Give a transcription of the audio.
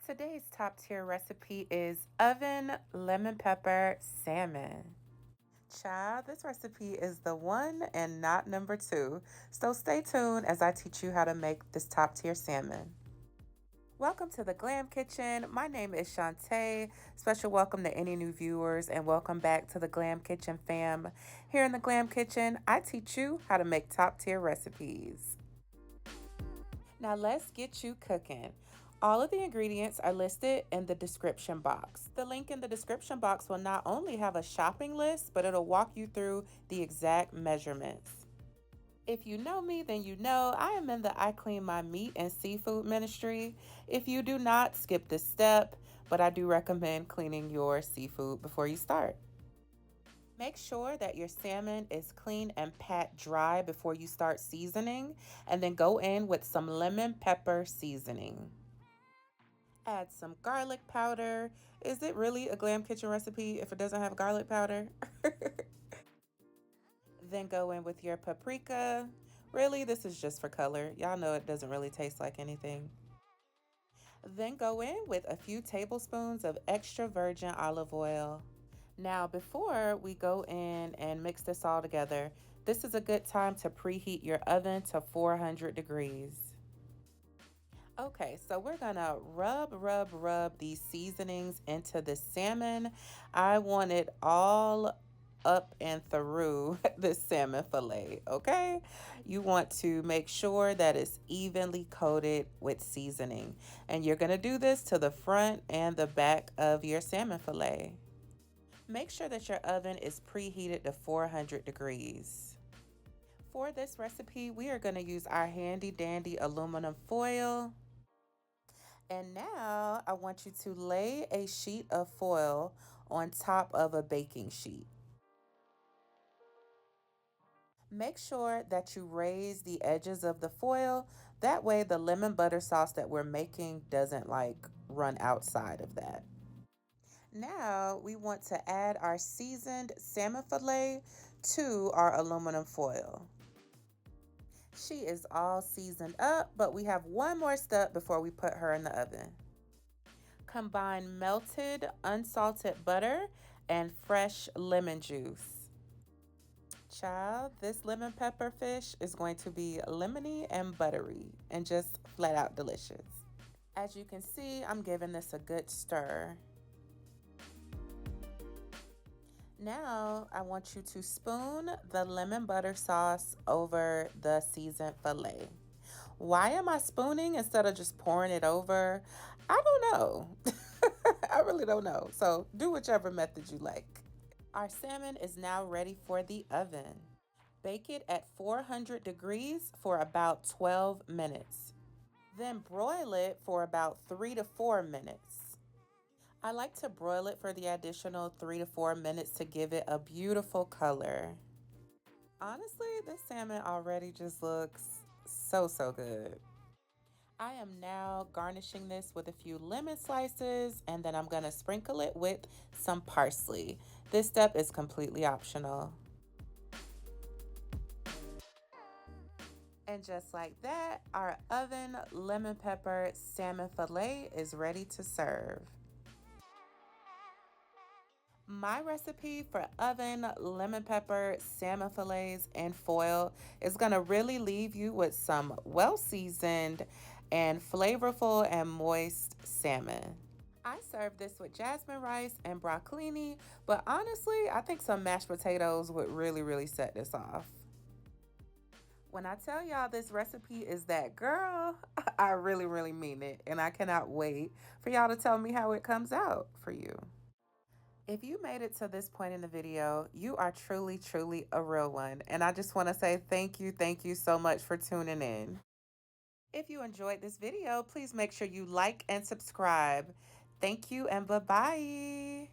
Today's top tier recipe is oven lemon pepper salmon. Child, this recipe is the one and not number two. So stay tuned as I teach you how to make this top tier salmon. Welcome to the Glam Kitchen. My name is Shantae. Special welcome to any new viewers and welcome back to the Glam Kitchen fam. Here in the Glam Kitchen, I teach you how to make top tier recipes. Now let's get you cooking. All of the ingredients are listed in the description box. The link in the description box will not only have a shopping list, but it'll walk you through the exact measurements. If you know me, then you know I am in the I Clean My Meat and Seafood ministry. If you do not, skip this step, but I do recommend cleaning your seafood before you start. Make sure that your salmon is clean and pat dry before you start seasoning, and then go in with some lemon pepper seasoning. Add some garlic powder. Is it really a glam kitchen recipe if it doesn't have garlic powder? Then go in with your paprika. Really, this is just for color. Y'all know it doesn't really taste like anything. Then go in with a few tablespoons of extra virgin olive oil. Now, before we go in and mix this all together, this is a good time to preheat your oven to 400 degrees. Okay, so we're gonna rub these seasonings into the salmon. I want it all up and through the salmon fillet, okay? You want to make sure that it's evenly coated with seasoning. And you're gonna do this to the front and the back of your salmon fillet. Make sure that your oven is preheated to 400 degrees. For this recipe, we are gonna use our handy dandy aluminum foil. And now I want you to lay a sheet of foil on top of a baking sheet. Make sure that you raise the edges of the foil. That way the lemon butter sauce that we're making doesn't run outside of that. Now we want to add our seasoned salmon fillet to our aluminum foil. She is all seasoned up, but we have one more step before we put her in the oven. Combine melted unsalted butter and fresh lemon juice. Child, this lemon pepper fish is going to be lemony and buttery and just flat out delicious. As you can see, I'm giving this a good stir. Now, I want you to spoon the lemon butter sauce over the seasoned filet. Why am I spooning instead of just pouring it over? I don't know. I really don't know. So do whichever method you like. Our salmon is now ready for the oven. Bake it at 400 degrees for about 12 minutes. Then broil it for about 3 to 4 minutes. I like to broil it for the additional 3 to 4 minutes to give it a beautiful color. Honestly, this salmon already just looks so good. I am now garnishing this with a few lemon slices, and then I'm gonna sprinkle it with some parsley. This step is completely optional. And just like that, our oven lemon pepper salmon fillet is ready to serve. My recipe for oven lemon pepper salmon fillets and foil is going to really leave you with some well-seasoned and flavorful and moist salmon. I serve this with jasmine rice and broccolini, but honestly, I think some mashed potatoes would really set this off. When I tell y'all this recipe is that girl, I really mean it, and I cannot wait for y'all to tell me how it comes out for you. If you made it to this point in the video, you are truly a real one. And I just want to say thank you so much for tuning in. If you enjoyed this video, please make sure you like and subscribe. Thank you and bye-bye.